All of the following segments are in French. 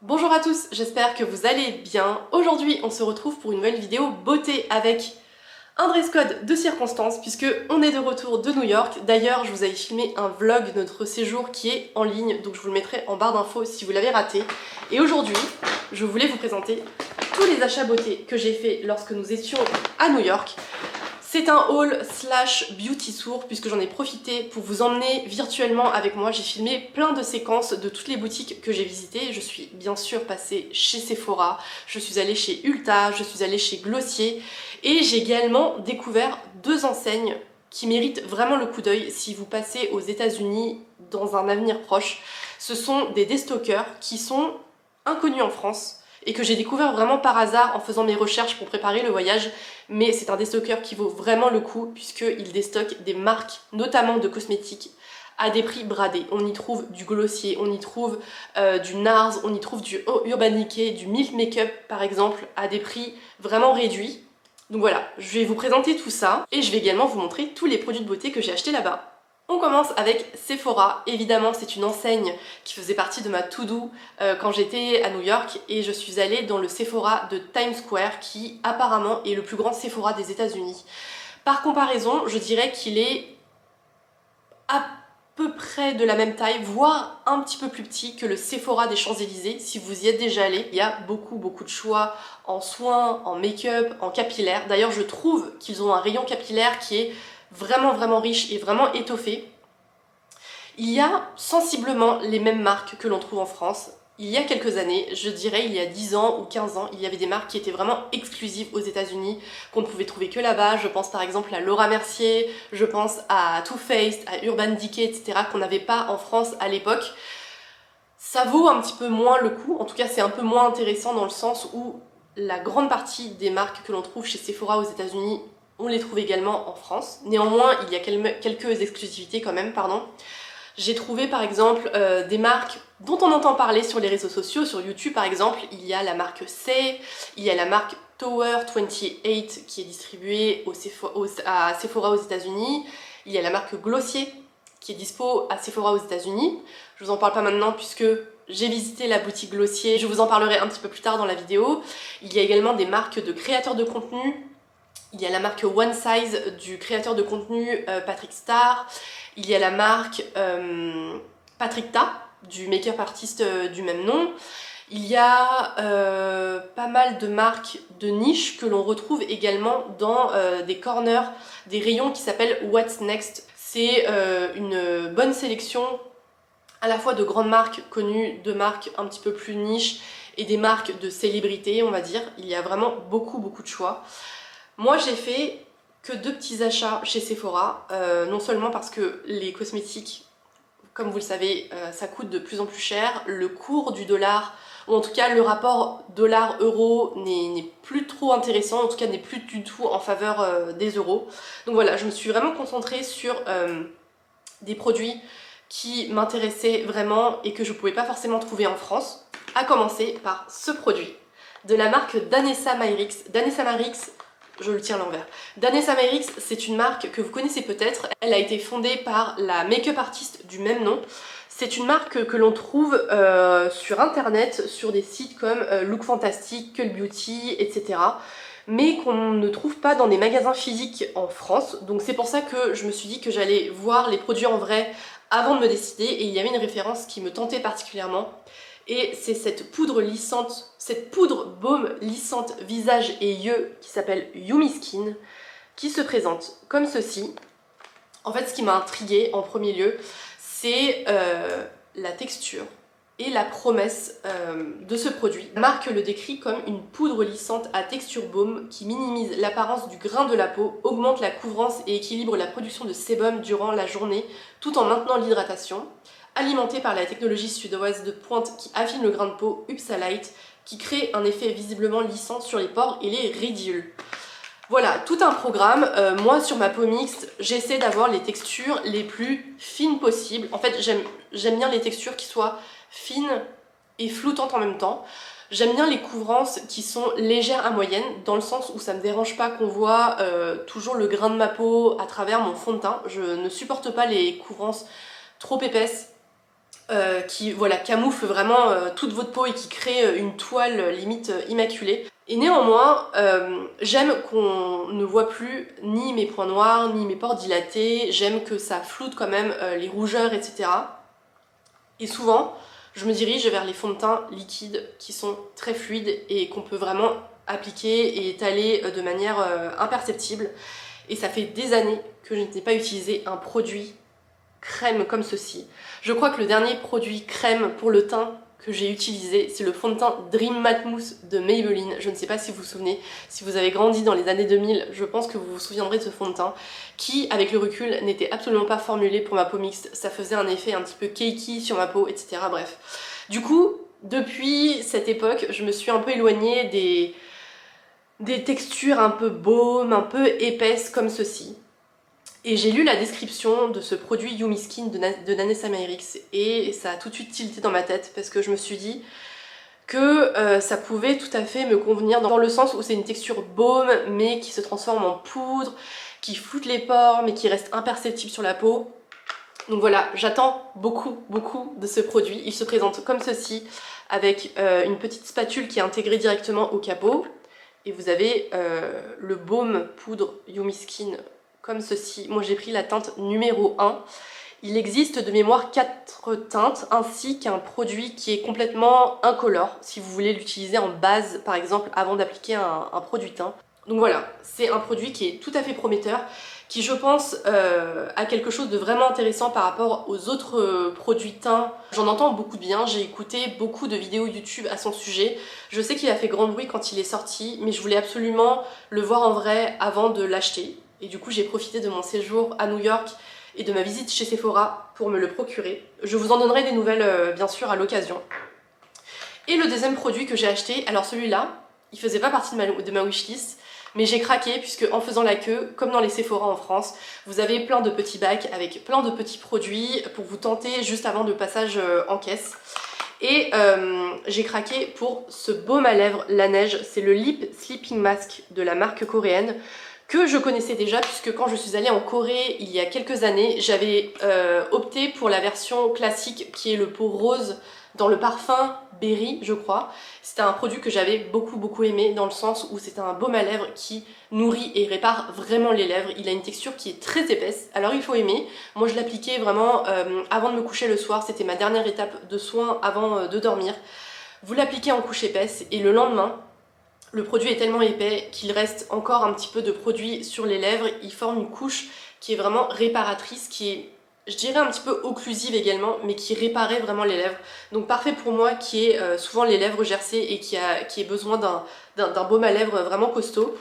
Bonjour à tous, j'espère que vous allez bien. Aujourd'hui, on se retrouve pour une nouvelle vidéo beauté avec un dress code de circonstance puisque on est de retour de New York. D'ailleurs, je vous avais filmé un vlog de notre séjour qui est en ligne, donc je vous le mettrai en barre d'infos si vous l'avez raté. Et aujourd'hui, je voulais vous présenter tous les achats beauté que j'ai fait lorsque nous étions à New York. C'est un haul slash beauty tour puisque j'en ai profité pour vous emmener virtuellement avec moi. J'ai filmé plein de séquences de toutes les boutiques que j'ai visitées. Je suis bien sûr passée chez Sephora, je suis allée chez Ulta, je suis allée chez Glossier et j'ai également découvert deux enseignes qui méritent vraiment le coup d'œil si vous passez aux États-Unis dans un avenir proche. Ce sont des destockers qui sont inconnus en France et que j'ai découvert vraiment par hasard en faisant mes recherches pour préparer le voyage, mais c'est un déstocker qui vaut vraiment le coup puisqu'il déstocke des marques, notamment de cosmétiques, à des prix bradés. On y trouve du Glossier, on y trouve du NARS, on y trouve du Urban Decay, du Milk Makeup par exemple, à des prix vraiment réduits. Donc voilà, je vais vous présenter tout ça et je vais également vous montrer tous les produits de beauté que j'ai achetés là-bas. On commence avec Sephora. Évidemment, c'est une enseigne qui faisait partie de ma to-do quand j'étais à New York et je suis allée dans le Sephora de Times Square qui apparemment est le plus grand Sephora des États-Unis. Par comparaison, je dirais qu'il est à peu près de la même taille, voire un petit peu plus petit que le Sephora des Champs-Élysées. Si vous y êtes déjà allé, il y a beaucoup de choix en soins, en make-up, en capillaire. D'ailleurs, je trouve qu'ils ont un rayon capillaire qui est vraiment riche et vraiment étoffé. Il y a sensiblement les mêmes marques que l'on trouve en France. Il y a quelques années, je dirais il y a 10 ans ou 15 ans, il y avait des marques qui étaient vraiment exclusives aux États-Unis, qu'on ne pouvait trouver que là-bas. Je pense par exemple à Laura Mercier, je pense à Too Faced, à Urban Decay, etc. qu'on n'avait pas en France à l'époque. Ça vaut un petit peu moins le coup, en tout cas c'est un peu moins intéressant dans le sens où la grande partie des marques que l'on trouve chez Sephora aux États-Unis, on les trouve également en France. Néanmoins, il y a quelques exclusivités quand même, pardon. J'ai trouvé par exemple des marques dont on entend parler sur les réseaux sociaux, sur YouTube par exemple. Il y a la marque C, il y a la marque Tower 28 qui est distribuée à Sephora aux États-Unis. Il y a la marque Glossier qui est dispo à Sephora aux États-Unis. Je vous en parle pas maintenant puisque j'ai visité la boutique Glossier, je vous en parlerai un petit peu plus tard dans la vidéo. Il y a également des marques de créateurs de contenu. Il y a la marque One Size du créateur de contenu Patrick Star. Il y a la marque Patrick Ta du make-up artiste du même nom. Il y a pas mal de marques de niche que l'on retrouve également dans des corners, des rayons qui s'appellent What's Next. C'est une bonne sélection à la fois de grandes marques connues, de marques un petit peu plus niche et des marques de célébrités, on va dire. Il y a vraiment beaucoup de choix. Moi j'ai fait que deux petits achats chez Sephora, non seulement parce que les cosmétiques, comme vous le savez, ça coûte de plus en plus cher, le cours du dollar, ou en tout cas le rapport dollar-euro n'est plus trop intéressant, en tout cas n'est plus du tout en faveur des euros. Donc voilà, je me suis vraiment concentrée sur des produits qui m'intéressaient vraiment et que je ne pouvais pas forcément trouver en France, à commencer par ce produit de la marque Danessa Myricks. Danessa Myricks, je le tiens à l'envers. Danessa Myricks, c'est une marque que vous connaissez peut-être. Elle a été fondée par la make-up artiste du même nom. C'est une marque que l'on trouve sur internet, sur des sites comme Look Fantastic, Cult Beauty, etc. mais qu'on ne trouve pas dans des magasins physiques en France. Donc c'est pour ça que je me suis dit que j'allais voir les produits en vrai avant de me décider. Et il y avait une référence qui me tentait particulièrement. Et c'est cette poudre lissante, cette poudre baume lissante visage et yeux qui s'appelle Yumi Skin, qui se présente comme ceci. En fait, ce qui m'a intriguée en premier lieu, c'est la texture et la promesse de ce produit. La marque le décrit comme une poudre lissante à texture baume qui minimise l'apparence du grain de la peau, augmente la couvrance et équilibre la production de sébum durant la journée tout en maintenant l'hydratation. Alimentée par la technologie suédoise de pointe qui affine le grain de peau Upsalite, qui crée un effet visiblement lissant sur les pores et les ridules. Voilà, tout un programme. Moi, sur ma peau mixte, j'essaie d'avoir les textures les plus fines possibles. En fait, j'aime bien les textures qui soient fines et floutantes en même temps. J'aime bien les couvrances qui sont légères à moyennes, dans le sens où ça me dérange pas qu'on voit toujours le grain de ma peau à travers mon fond de teint. Je ne supporte pas les couvrances trop épaisses qui voilà, camoufle vraiment toute votre peau et qui crée une toile limite immaculée. Et néanmoins, j'aime qu'on ne voit plus ni mes points noirs, ni mes pores dilatés, j'aime que ça floute quand même les rougeurs, etc. Et souvent, je me dirige vers les fonds de teint liquides qui sont très fluides et qu'on peut vraiment appliquer et étaler de manière imperceptible. Et ça fait des années que je n'ai pas utilisé un produit crème comme ceci. Je crois que le dernier produit crème pour le teint que j'ai utilisé, c'est le fond de teint Dream Matte Mousse de Maybelline. Je ne sais pas si vous vous souvenez, si vous avez grandi dans les années 2000, je pense que vous vous souviendrez de ce fond de teint qui, avec le recul, n'était absolument pas formulé pour ma peau mixte. Ça faisait un effet un petit peu cakey sur ma peau, etc. Bref. Du coup, depuis cette époque, je me suis un peu éloignée des textures un peu baumes, un peu épaisses comme ceci. Et j'ai lu la description de ce produit Yumi Skin de Nanessa Myrix et ça a tout de suite tilté dans ma tête parce que je me suis dit que ça pouvait tout à fait me convenir dans le sens où c'est une texture baume mais qui se transforme en poudre, qui floute les pores mais qui reste imperceptible sur la peau. Donc voilà, j'attends beaucoup de ce produit. Il se présente comme ceci avec une petite spatule qui est intégrée directement au capot et vous avez le baume poudre Yumi Skin comme ceci. Moi j'ai pris la teinte numéro 1. Il existe de mémoire 4 teintes ainsi qu'un produit qui est complètement incolore si vous voulez l'utiliser en base par exemple avant d'appliquer un produit teint. Donc voilà, c'est un produit qui est tout à fait prometteur, qui je pense a quelque chose de vraiment intéressant par rapport aux autres produits teints. J'en entends beaucoup de bien, j'ai écouté beaucoup de vidéos YouTube à son sujet. Je sais qu'il a fait grand bruit quand il est sorti, mais je voulais absolument le voir en vrai avant de l'acheter. Et du coup j'ai profité de mon séjour à New York et de ma visite chez Sephora pour me le procurer. Je vous en donnerai des nouvelles bien sûr à l'occasion. Et le deuxième produit que j'ai acheté, alors celui-là, il faisait pas partie de ma wishlist, mais j'ai craqué puisque en faisant la queue, comme dans les Sephora en France, vous avez plein de petits bacs avec plein de petits produits pour vous tenter juste avant le passage en caisse. Et j'ai craqué pour ce baume à lèvres La Neige, c'est le Lip Sleeping Mask de la marque coréenne, que je connaissais déjà puisque quand je suis allée en Corée il y a quelques années, j'avais opté pour la version classique qui est le pot rose dans le parfum Berry je crois. C'était un produit que j'avais beaucoup aimé dans le sens où c'est un baume à lèvres qui nourrit et répare vraiment les lèvres. Il a une texture qui est très épaisse, alors il faut aimer. Moi je l'appliquais vraiment avant de me coucher le soir, c'était ma dernière étape de soin avant de dormir. Vous l'appliquez en couche épaisse et le lendemain, le produit est tellement épais qu'il reste encore un petit peu de produit sur les lèvres. Il forme une couche qui est vraiment réparatrice, qui est, je dirais, un petit peu occlusive également, mais qui réparait vraiment les lèvres. Donc parfait pour moi qui ai souvent les lèvres gercées et qui ai besoin d'un baume à lèvres vraiment costaud.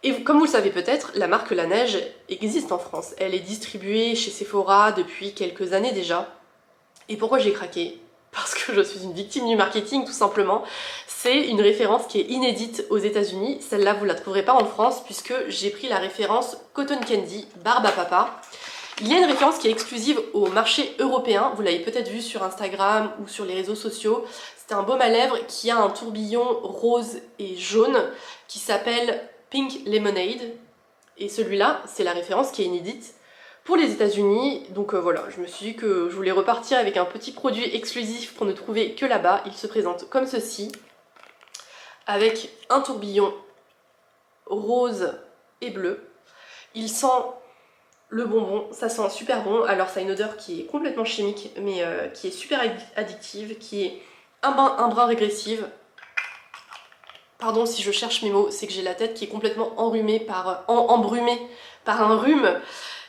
Et comme vous le savez peut-être, la marque La Neige existe en France. Elle est distribuée chez Sephora depuis quelques années déjà. Et pourquoi j'ai craqué ? Parce que je suis une victime du marketing tout simplement. C'est une référence qui est inédite aux États-Unis. Celle-là vous la trouverez pas en France puisque j'ai pris la référence Cotton Candy Barbe à Papa. Il y a une référence qui est exclusive au marché européen, vous l'avez peut-être vu sur Instagram ou sur les réseaux sociaux. C'est un baume à lèvres qui a un tourbillon rose et jaune qui s'appelle Pink Lemonade. Et celui-là, c'est la référence qui est inédite pour les États-Unis. Donc voilà, je me suis dit que je voulais repartir avec un petit produit exclusif pour ne trouver que là-bas. Il se présente comme ceci, avec un tourbillon rose et bleu. Il sent le bonbon, ça sent super bon. Alors ça a une odeur qui est complètement chimique, mais qui est super addictive, qui est un brin régressive. Pardon si je cherche mes mots, c'est que j'ai la tête qui est complètement embrumée par un rhume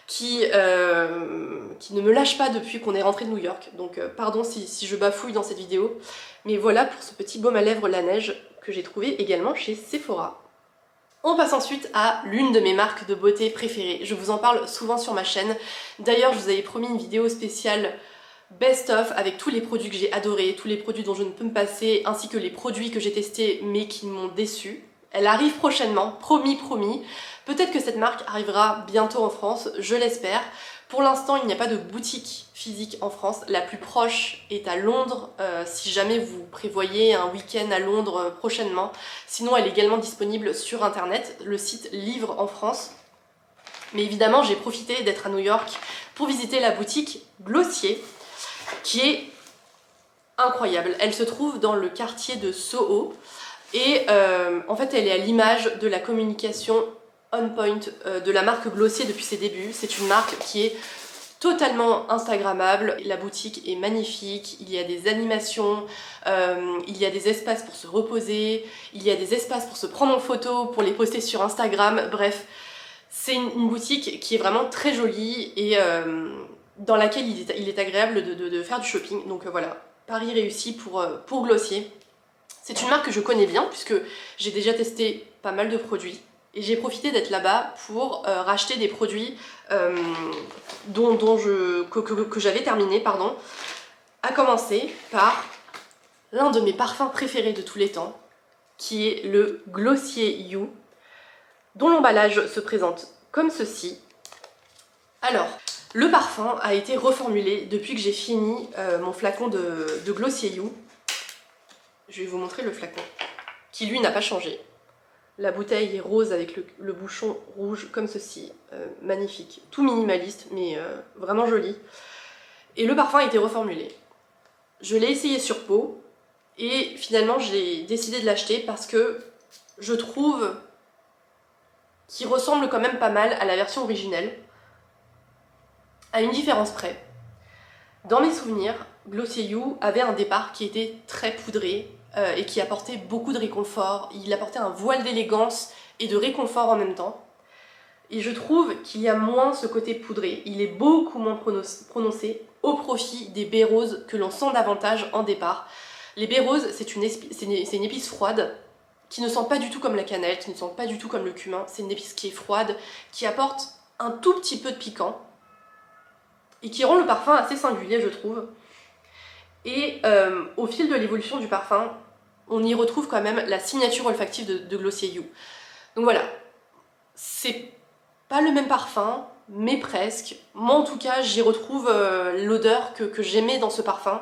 qui ne me lâche pas depuis qu'on est rentré de New York. Donc pardon si je bafouille dans cette vidéo. Mais voilà pour ce petit baume à lèvres La Neige que j'ai trouvé également chez Sephora. On passe ensuite à l'une de mes marques de beauté préférées. Je vous en parle souvent sur ma chaîne. D'ailleurs, je vous avais promis une vidéo spéciale best-of avec tous les produits que j'ai adorés, tous les produits dont je ne peux me passer, ainsi que les produits que j'ai testés mais qui m'ont déçue. Elle arrive prochainement, promis. Peut-être que cette marque arrivera bientôt en France, je l'espère. Pour l'instant, il n'y a pas de boutique physique en France. La plus proche est à Londres, si jamais vous prévoyez un week-end à Londres prochainement. Sinon, elle est également disponible sur internet. Le site livre en France. Mais évidemment, j'ai profité d'être à New York pour visiter la boutique Glossier, qui est incroyable. Elle se trouve dans le quartier de Soho et en fait elle est à l'image de la communication on point de la marque Glossier depuis ses débuts. C'est une marque qui est totalement instagrammable, la boutique est magnifique, il y a des animations, il y a des espaces pour se reposer, il y a des espaces pour se prendre en photo, pour les poster sur Instagram, bref, c'est une boutique qui est vraiment très jolie et dans laquelle il est agréable de faire du shopping, donc voilà, pari réussi pour Glossier. C'est une marque que je connais bien puisque j'ai déjà testé pas mal de produits. Et j'ai profité d'être là-bas pour racheter des produits que j'avais terminé, pardon. À commencer par l'un de mes parfums préférés de tous les temps, qui est le Glossier You, dont l'emballage se présente comme ceci. Alors, le parfum a été reformulé depuis que j'ai fini mon flacon de Glossier You. Je vais vous montrer le flacon, qui lui n'a pas changé. La bouteille est rose avec le bouchon rouge comme ceci, magnifique, tout minimaliste mais vraiment joli. Et le parfum a été reformulé. Je l'ai essayé sur peau et finalement j'ai décidé de l'acheter parce que je trouve qu'il ressemble quand même pas mal à la version originelle, à une différence près. Dans mes souvenirs, Glossier You avait un départ qui était très poudré, et qui apportait beaucoup de réconfort. Il apportait un voile d'élégance et de réconfort en même temps. Et je trouve qu'il y a moins ce côté poudré. Il est beaucoup moins prononcé au profit des baies roses que l'on sent davantage en départ. Les baies roses, c'est une épice froide qui ne sent pas du tout comme la cannelle, qui ne sent pas du tout comme le cumin. C'est une épice qui est froide, qui apporte un tout petit peu de piquant et qui rend le parfum assez singulier, je trouve. Et au fil de l'évolution du parfum, on y retrouve quand même la signature olfactive de Glossier You. Donc voilà, c'est pas le même parfum, mais presque. Moi en tout cas, j'y retrouve l'odeur que j'aimais dans ce parfum.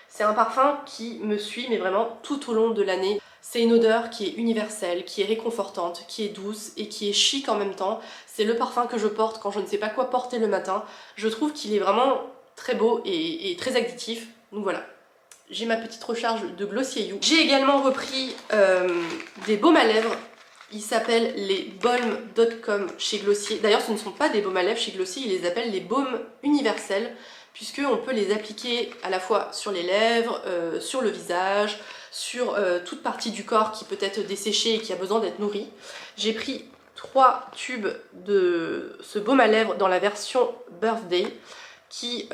C'est un parfum qui me suit, mais vraiment tout au long de l'année. C'est une odeur qui est universelle, qui est réconfortante, qui est douce et qui est chic en même temps. C'est le parfum que je porte quand je ne sais pas quoi porter le matin. Je trouve qu'il est vraiment très beau et très additif. Donc voilà, j'ai ma petite recharge de Glossier You. J'ai également repris des baumes à lèvres. Ils s'appellent les balm.com chez Glossier. D'ailleurs, ce ne sont pas des baumes à lèvres chez Glossier, ils les appellent les baumes universels, puisqu'on peut les appliquer à la fois sur les lèvres, sur le visage, sur toute partie du corps qui peut être desséchée et qui a besoin d'être nourrie. J'ai pris 3 tubes de ce baume à lèvres dans la version Birthday, qui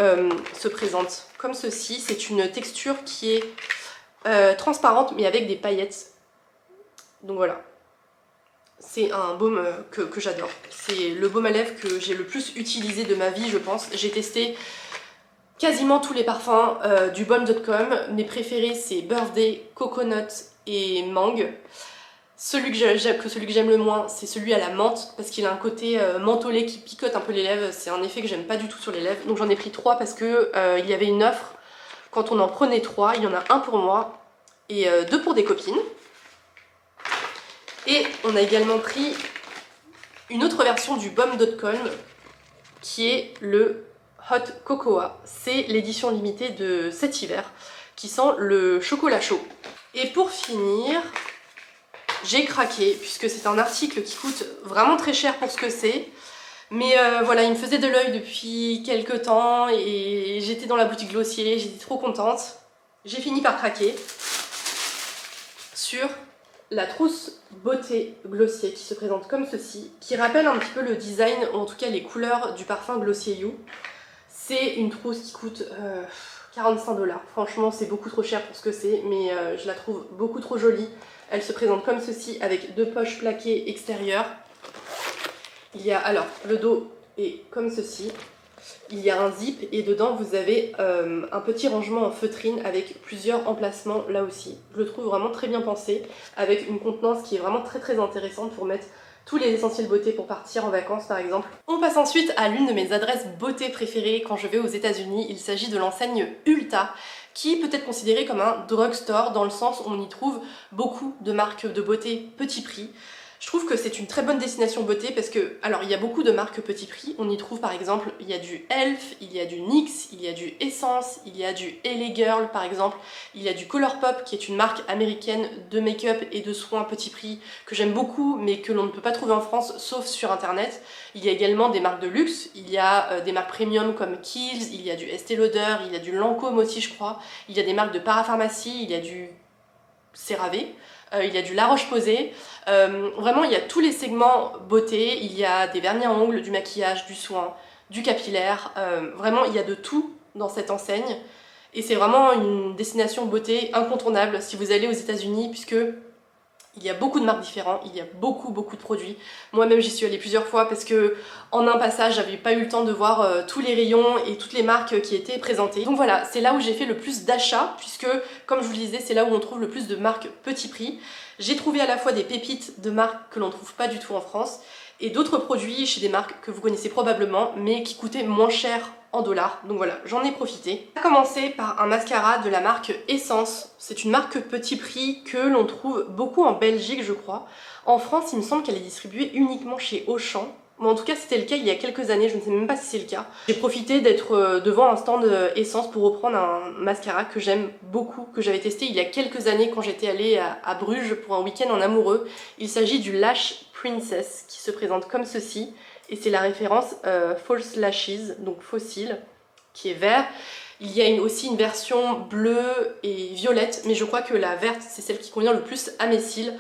se présente comme ceci. C'est une texture qui est transparente mais avec des paillettes. Donc voilà, c'est un baume que j'adore. C'est le baume à lèvres que j'ai le plus utilisé de ma vie, je pense. J'ai testé quasiment tous les parfums du balm.com. Mes préférés c'est Birthday, Coconut et Mangue. Celui que j'aime le moins, c'est celui à la menthe, parce qu'il a un côté mentholé qui picote un peu les lèvres. C'est un effet que j'aime pas du tout sur les lèvres. Donc j'en ai pris 3 parce que il y avait une offre. Quand on en prenait 3, il y en a un pour moi et 2 pour des copines. Et on a également pris une autre version du balm.com qui est le Hot Cocoa. C'est l'édition limitée de cet hiver qui sent le chocolat chaud. Et pour finir, j'ai craqué puisque c'est un article qui coûte vraiment très cher pour ce que c'est. Mais voilà, il me faisait de l'œil depuis quelques temps et j'étais dans la boutique Glossier, j'étais trop contente. J'ai fini par craquer sur la trousse beauté Glossier qui se présente comme ceci, qui rappelle un petit peu le design, ou en tout cas les couleurs du parfum Glossier You. C'est une trousse qui coûte 45 $. Franchement, c'est beaucoup trop cher pour ce que c'est, mais je la trouve beaucoup trop jolie. Elle se présente comme ceci avec 2 poches plaquées extérieures. Il y a alors le dos est comme ceci. Il y a un zip et dedans vous avez un petit rangement en feutrine avec plusieurs emplacements là aussi. Je le trouve vraiment très bien pensé, avec une contenance qui est vraiment très intéressante pour mettre tous les essentiels beauté pour partir en vacances par exemple. On passe ensuite à l'une de mes adresses beauté préférées quand je vais aux États-Unis. Il s'agit de l'enseigne Ulta, qui peut être considérée comme un drugstore dans le sens où on y trouve beaucoup de marques de beauté petit prix. Je trouve que c'est une très bonne destination beauté parce que, alors il y a beaucoup de marques petit prix, on y trouve par exemple, il y a du Elf, il y a du NYX, il y a du Essence, il y a du LA Girl par exemple, il y a du Colourpop qui est une marque américaine de make-up et de soins petit prix que j'aime beaucoup mais que l'on ne peut pas trouver en France sauf sur internet. Il y a également des marques de luxe, il y a des marques premium comme Kiehl's, il y a du Estée Lauder, il y a du Lancôme aussi je crois, il y a des marques de parapharmacie, il y a du CeraVe. Il y a du La Roche-Posay, vraiment il y a tous les segments beauté, il y a des vernis à ongles, du maquillage, du soin, du capillaire, vraiment il y a de tout dans cette enseigne et c'est vraiment une destination beauté incontournable si vous allez aux États-Unis puisque il y a beaucoup de marques différentes, il y a beaucoup de produits. Moi-même j'y suis allée plusieurs fois parce que en un passage j'avais pas eu le temps de voir tous les rayons et toutes les marques qui étaient présentées. Donc voilà, c'est là où j'ai fait le plus d'achats puisque comme je vous le disais c'est là où on trouve le plus de marques petit prix. J'ai trouvé à la fois des pépites de marques que l'on trouve pas du tout en France et d'autres produits chez des marques que vous connaissez probablement mais qui coûtaient moins cher en dollars. Donc voilà, j'en ai profité. On va commencer par un mascara de la marque Essence. C'est une marque petit prix que l'on trouve beaucoup en Belgique je crois. En France il me semble qu'elle est distribuée uniquement chez Auchan. Bon, en tout cas c'était le cas il y a quelques années, je ne sais même pas si c'est le cas. J'ai profité d'être devant un stand Essence pour reprendre un mascara que j'aime beaucoup, que j'avais testé il y a quelques années quand j'étais allée à Bruges pour un week-end en amoureux. Il s'agit du Lash Princess qui se présente comme ceci. Et c'est la référence False Lashes, donc faux cils, qui est vert. Il y a aussi une version bleue et violette, mais je crois que la verte c'est celle qui convient le plus à mes cils.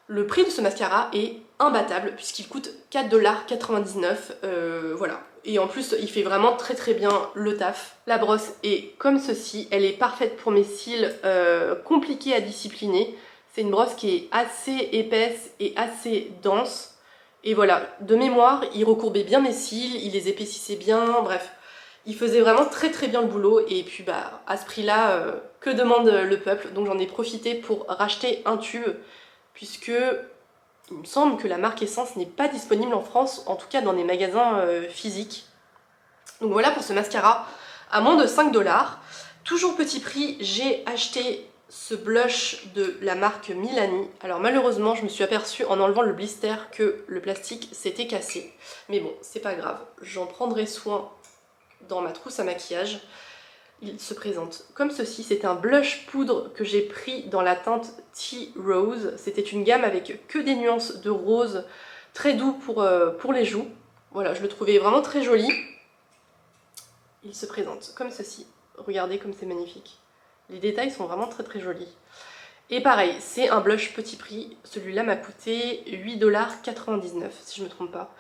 Le prix de ce mascara est imbattable puisqu'il coûte 4,99$, voilà. Et en plus il fait vraiment très bien le taf. La brosse est comme ceci, elle est parfaite pour mes cils compliqués à discipliner. C'est une brosse qui est assez épaisse et assez dense. Et voilà, de mémoire, il recourbait bien mes cils, il les épaississait bien, bref. Il faisait vraiment très bien le boulot et puis bah à ce prix-là, que demande le peuple? Donc j'en ai profité pour racheter un tube puisque il me semble que la marque Essence n'est pas disponible en France, en tout cas dans des magasins physiques. Donc voilà pour ce mascara à moins de 5$. Toujours petit prix, j'ai acheté ce blush de la marque Milani. Alors malheureusement je me suis aperçue en enlevant le blister que le plastique s'était cassé. Mais bon, c'est pas grave, j'en prendrai soin dans ma trousse à maquillage. Il se présente comme ceci, c'est un blush poudre que j'ai pris dans la teinte Tea Rose. C'était une gamme avec que des nuances de rose, très doux pour les joues. Voilà, je le trouvais vraiment très joli. Il se présente comme ceci, regardez comme c'est magnifique. Les détails sont vraiment très jolis. Et pareil, c'est un blush petit prix. Celui-là m'a coûté 8,99$ si je ne me trompe pas.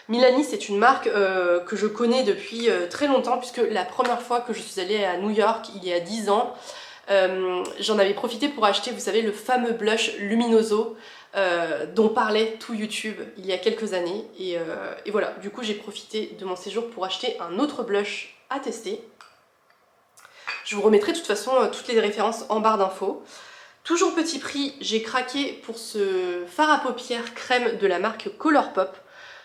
Milani, c'est une marque que je connais depuis très longtemps puisque la première fois que je suis allée à New York, il y a 10 ans, j'en avais profité pour acheter, vous savez, le fameux blush Luminoso dont parlait tout YouTube il y a quelques années. Et voilà, du coup j'ai profité de mon séjour pour acheter un autre blush à tester. Je vous remettrai de toute façon toutes les références en barre d'infos. Toujours petit prix, j'ai craqué pour ce fard à paupières crème de la marque Colourpop.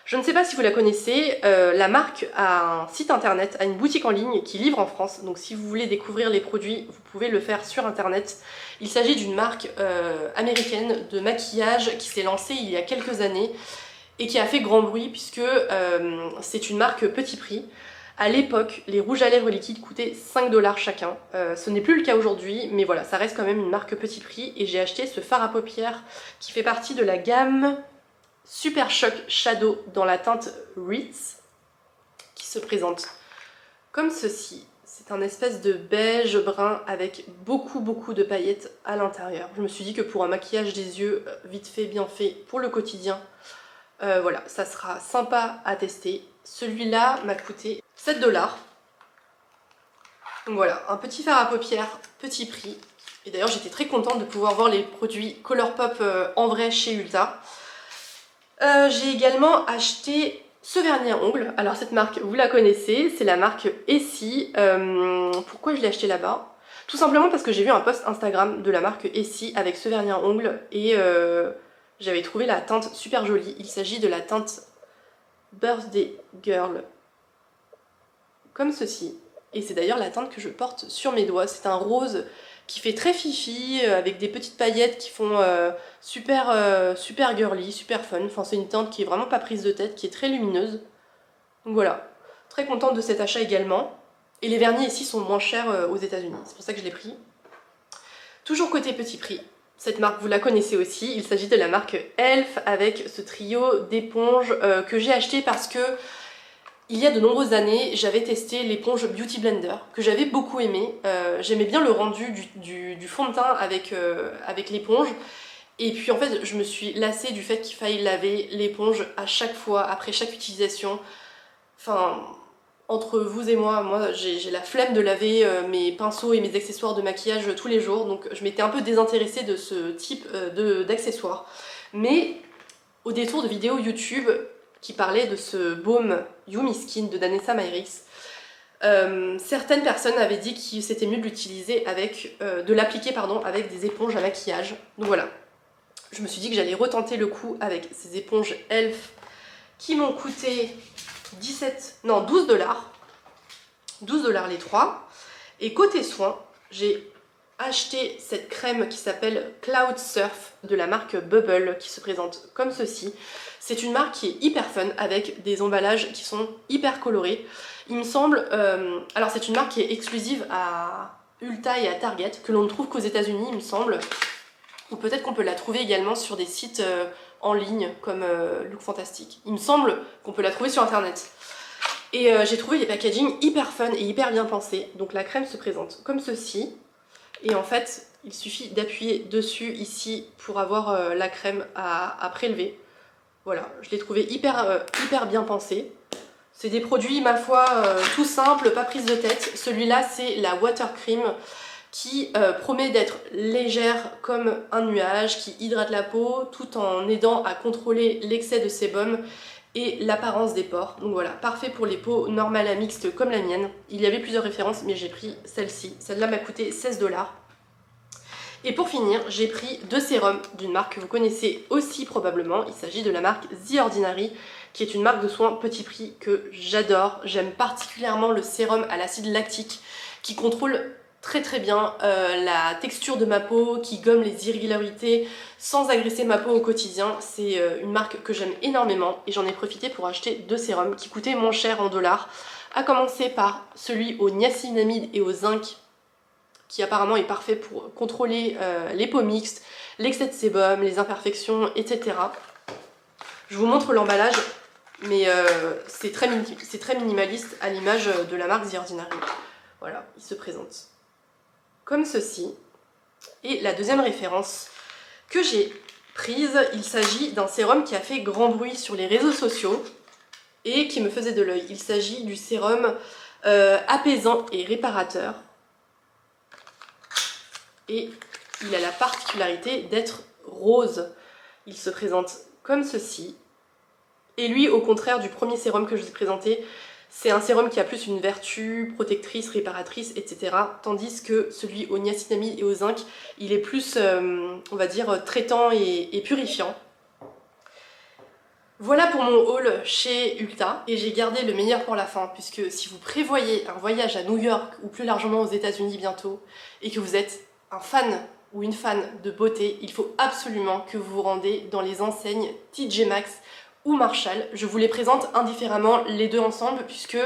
Je ne sais pas si vous la connaissez, la marque a un site internet, a une boutique en ligne qui livre en France. Donc si vous voulez découvrir les produits, vous pouvez le faire sur internet. Il s'agit d'une marque américaine de maquillage qui s'est lancée il y a quelques années et qui a fait grand bruit puisque c'est une marque petit prix. À l'époque, les rouges à lèvres liquides coûtaient 5$ chacun. Ce n'est plus le cas aujourd'hui, mais voilà, ça reste quand même une marque petit prix. Et j'ai acheté ce fard à paupières qui fait partie de la gamme Super Shock Shadow dans la teinte Ritz, qui se présente comme ceci. C'est un espèce de beige brun avec beaucoup de paillettes à l'intérieur. Je me suis dit que pour un maquillage des yeux vite fait, bien fait, pour le quotidien, voilà, ça sera sympa à tester. Celui-là m'a coûté 7$. Donc voilà, un petit fard à paupières, petit prix. Et d'ailleurs j'étais très contente de pouvoir voir les produits Colourpop en vrai chez Ulta. J'ai également acheté ce vernis à ongles. Alors cette marque, vous la connaissez, c'est la marque Essie. Pourquoi je l'ai acheté là-bas? Tout simplement parce que j'ai vu un post Instagram de la marque Essie avec ce vernis à ongles et j'avais trouvé la teinte super jolie. Il s'agit de la teinte Birthday Girl, comme ceci. Et c'est d'ailleurs la teinte que je porte sur mes doigts. C'est un rose qui fait très fifi, avec des petites paillettes qui font super girly, super fun. Enfin, c'est une teinte qui est vraiment pas prise de tête, qui est très lumineuse. Donc voilà, très contente de cet achat également. Et les vernis ici sont moins chers aux États-Unis, c'est pour ça que je l'ai pris. Toujours côté petit prix, cette marque vous la connaissez aussi, il s'agit de la marque Elf avec ce trio d'éponges que j'ai acheté parce que il y a de nombreuses années, j'avais testé l'éponge Beauty Blender, que j'avais beaucoup aimé. J'aimais bien le rendu du fond de teint avec l'éponge. Et puis en fait, je me suis lassée du fait qu'il faille laver l'éponge à chaque fois, après chaque utilisation. Enfin, entre vous et moi j'ai la flemme de laver mes pinceaux et mes accessoires de maquillage tous les jours. Donc je m'étais un peu désintéressée de ce type d'accessoires. Mais au détour de vidéos YouTube qui parlaient de ce baume Yumi Skin de Danessa Myricks, certaines personnes avaient dit que c'était mieux de l'utiliser avec, de l'appliquer avec des éponges à maquillage. Donc voilà, je me suis dit que j'allais retenter le coup avec ces éponges Elf qui m'ont coûté 12 dollars. 12 dollars les trois. Et côté soins, j'ai acheté cette crème qui s'appelle Cloud Surf de la marque Bubble qui se présente comme ceci. C'est une marque qui est hyper fun avec des emballages qui sont hyper colorés. Il me semble, alors c'est une marque qui est exclusive à Ulta et à Target, que l'on ne trouve qu'aux États-Unis il me semble, ou peut-être qu'on peut la trouver également sur des sites en ligne comme Look Fantastic. Il me semble qu'on peut la trouver sur internet. Et j'ai trouvé les packaging hyper fun et hyper bien pensés. Donc la crème se présente comme ceci. Et en fait, il suffit d'appuyer dessus ici pour avoir la crème à prélever. Voilà, je l'ai trouvé hyper bien pensé. C'est des produits, ma foi, tout simples, pas prise de tête. Celui-là, c'est la Water Cream qui promet d'être légère comme un nuage, qui hydrate la peau tout en aidant à contrôler l'excès de sébum et l'apparence des pores. Donc voilà, parfait pour les peaux normales à mixtes comme la mienne. Il y avait plusieurs références, mais j'ai pris celle-ci. Celle-là m'a coûté 16 dollars. Et pour finir, j'ai pris deux sérums d'une marque que vous connaissez aussi probablement. Il s'agit de la marque The Ordinary, qui est une marque de soins petit prix que j'adore. J'aime particulièrement le sérum à l'acide lactique qui contrôle très bien la texture de ma peau, qui gomme les irrégularités sans agresser ma peau au quotidien. C'est une marque que j'aime énormément et j'en ai profité pour acheter deux sérums qui coûtaient moins cher en dollars, à commencer par celui au niacinamide et au zinc qui apparemment est parfait pour contrôler les peaux mixtes, l'excès de sébum, les imperfections, etc. Je vous montre l'emballage, mais c'est très minimaliste à l'image de la marque The Ordinary. Voilà, il se présente comme ceci. Et la deuxième référence que j'ai prise, il s'agit d'un sérum qui a fait grand bruit sur les réseaux sociaux et qui me faisait de l'œil. Il s'agit du sérum apaisant et réparateur. Et il a la particularité d'être rose. Il se présente comme ceci. Et lui, au contraire du premier sérum que je vous ai présenté, c'est un sérum qui a plus une vertu protectrice, réparatrice, etc. Tandis que celui au niacinamide et au zinc, il est plus, on va dire, traitant et purifiant. Voilà pour mon haul chez Ulta. Et j'ai gardé le meilleur pour la fin, puisque si vous prévoyez un voyage à New York ou plus largement aux États-Unis bientôt, et que vous êtes un fan ou une fan de beauté, il faut absolument que vous vous rendez dans les enseignes TJ Maxx ou Marshall. Je vous les présente indifféremment les deux ensemble puisque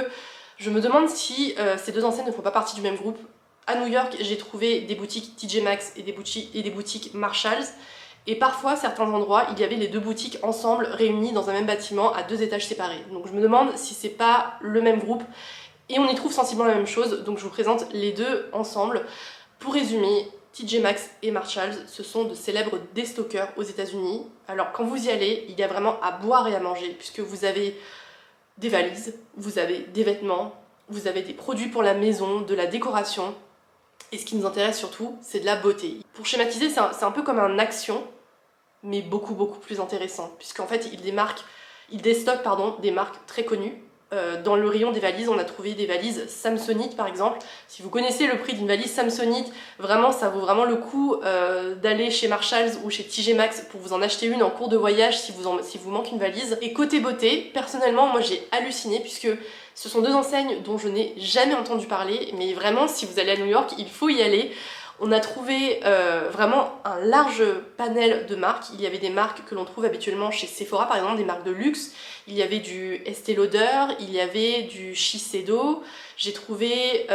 je me demande si ces deux enseignes ne font pas partie du même groupe. À New York, j'ai trouvé des boutiques TJ Maxx et des boutiques Marshalls. Et parfois, certains endroits, il y avait les deux boutiques ensemble, réunies dans un même bâtiment à 2 étages séparés. Donc je me demande si c'est pas le même groupe. Et on y trouve sensiblement la même chose, donc je vous présente les deux ensemble. Pour résumer, TJ Maxx et Marshalls, ce sont de célèbres déstockeurs aux États-Unis. Alors quand vous y allez, il y a vraiment à boire et à manger, puisque vous avez des valises, vous avez des vêtements, vous avez des produits pour la maison, de la décoration. Et ce qui nous intéresse surtout, c'est de la beauté. Pour schématiser, c'est un peu comme un Action, mais beaucoup plus intéressant, puisqu'en fait, il déstocke des marques très connues. Dans le rayon des valises, on a trouvé des valises Samsonite par exemple. Si vous connaissez le prix d'une valise Samsonite, vraiment ça vaut vraiment le coup d'aller chez Marshalls ou chez TJ Maxx pour vous en acheter une en cours de voyage si vous manque une valise. Et côté beauté, personnellement moi j'ai halluciné puisque ce sont deux enseignes dont je n'ai jamais entendu parler, mais vraiment si vous allez à New York, il faut y aller. On a trouvé vraiment un large panel de marques. Il y avait des marques que l'on trouve habituellement chez Sephora, par exemple, des marques de luxe. Il y avait du Estée Lauder, il y avait du Shiseido. J'ai trouvé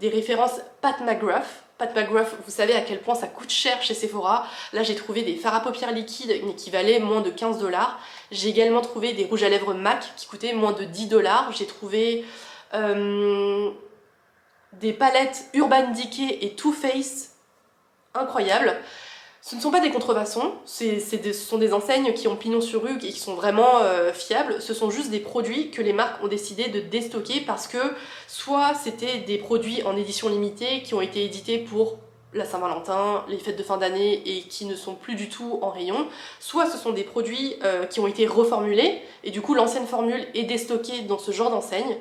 des références Pat McGrath. Pat McGrath, vous savez à quel point ça coûte cher chez Sephora. Là, j'ai trouvé des fards à paupières liquides qui valaient moins de 15 $. J'ai également trouvé des rouges à lèvres MAC qui coûtaient moins de 10 $. J'ai trouvé des palettes Urban Decay et Too Faced incroyables. Ce ne sont pas des contrefaçons, ce sont des enseignes qui ont pignon sur rue et qui sont vraiment fiables. Ce sont juste des produits que les marques ont décidé de déstocker parce que soit c'était des produits en édition limitée qui ont été édités pour la Saint-Valentin, les fêtes de fin d'année et qui ne sont plus du tout en rayon, soit ce sont des produits qui ont été reformulés et du coup l'ancienne formule est déstockée dans ce genre d'enseigne.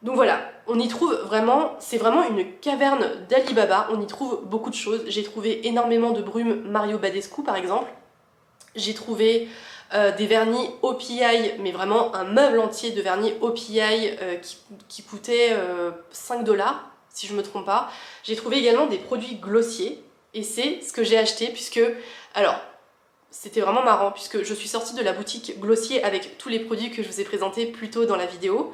Donc voilà, on y trouve vraiment, c'est vraiment une caverne d'Alibaba, on y trouve beaucoup de choses. J'ai trouvé énormément de brume Mario Badescu par exemple. J'ai trouvé des vernis OPI, mais vraiment un meuble entier de vernis OPI qui coûtait 5 $, si je me trompe pas. J'ai trouvé également des produits glossiers, et c'est ce que j'ai acheté puisque, alors, c'était vraiment marrant puisque je suis sortie de la boutique Glossier avec tous les produits que je vous ai présentés plus tôt dans la vidéo.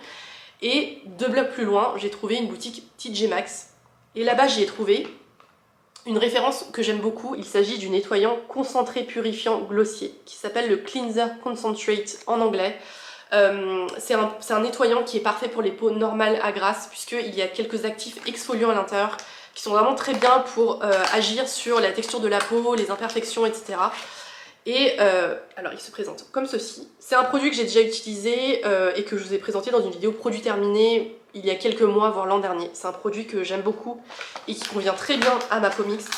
Et 2 blocs plus loin, j'ai trouvé une boutique TJ Maxx. Et là-bas, j'y ai trouvé une référence que j'aime beaucoup. Il s'agit du nettoyant concentré purifiant glossier qui s'appelle le Cleanser Concentrate en anglais. C'est un nettoyant qui est parfait pour les peaux normales à grasse puisqu'il y a quelques actifs exfoliants à l'intérieur qui sont vraiment très bien pour agir sur la texture de la peau, les imperfections, etc. Et alors il se présente comme ceci. C'est un produit que j'ai déjà utilisé et que je vous ai présenté dans une vidéo produit terminé il y a quelques mois, voire l'an dernier. C'est un produit que j'aime beaucoup et qui convient très bien à ma peau mixte.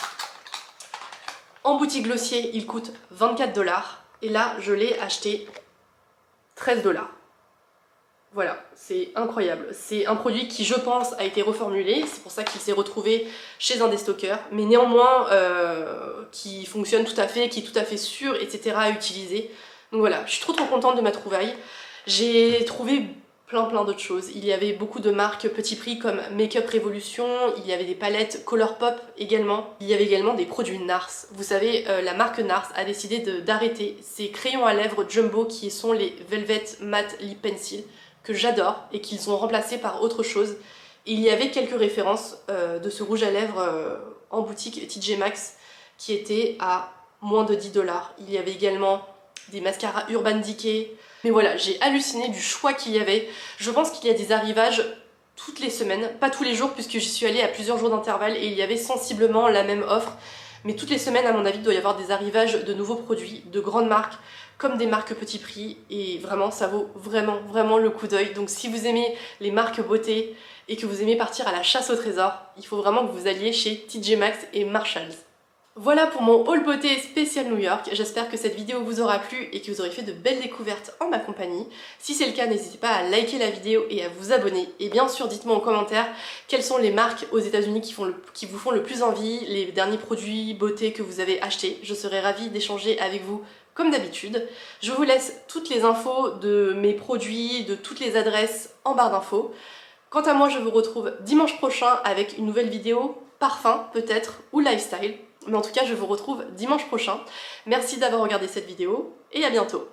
En boutique Glossier, il coûte 24 $. Et là, je l'ai acheté 13 $. Voilà, c'est incroyable. C'est un produit qui, je pense, a été reformulé. C'est pour ça qu'il s'est retrouvé chez un des stockers. Mais néanmoins, qui fonctionne tout à fait, qui est tout à fait sûr, etc. à utiliser. Donc voilà, je suis trop contente de ma trouvaille. J'ai trouvé plein d'autres choses. Il y avait beaucoup de marques petit prix comme Makeup Revolution. Il y avait des palettes Colourpop également. Il y avait également des produits NARS. Vous savez, la marque NARS a décidé d'arrêter ses crayons à lèvres Jumbo qui sont les Velvet Matte Lip Pencil, que j'adore et qu'ils ont remplacé par autre chose. Et il y avait quelques références de ce rouge à lèvres en boutique TJ Maxx qui était à moins de 10 $. Il y avait également des mascaras Urban Decay. Mais voilà, j'ai halluciné du choix qu'il y avait. Je pense qu'il y a des arrivages toutes les semaines, pas tous les jours puisque j'y suis allée à plusieurs jours d'intervalle et il y avait sensiblement la même offre. Mais toutes les semaines, à mon avis, il doit y avoir des arrivages de nouveaux produits, de grandes marques, comme des marques petit prix, et vraiment, ça vaut vraiment le coup d'œil. Donc si vous aimez les marques beauté et que vous aimez partir à la chasse au trésor, il faut vraiment que vous alliez chez TJ Maxx et Marshalls. Voilà pour mon haul beauté spécial New York. J'espère que cette vidéo vous aura plu et que vous aurez fait de belles découvertes en ma compagnie. Si c'est le cas, n'hésitez pas à liker la vidéo et à vous abonner. Et bien sûr, dites-moi en commentaire quelles sont les marques aux États-Unis qui vous font le plus envie, les derniers produits beauté que vous avez achetés. Je serai ravie d'échanger avec vous comme d'habitude. Je vous laisse toutes les infos de mes produits, de toutes les adresses en barre d'infos. Quant à moi, je vous retrouve dimanche prochain avec une nouvelle vidéo, parfum peut-être, ou lifestyle. Mais en tout cas, je vous retrouve dimanche prochain. Merci d'avoir regardé cette vidéo et à bientôt.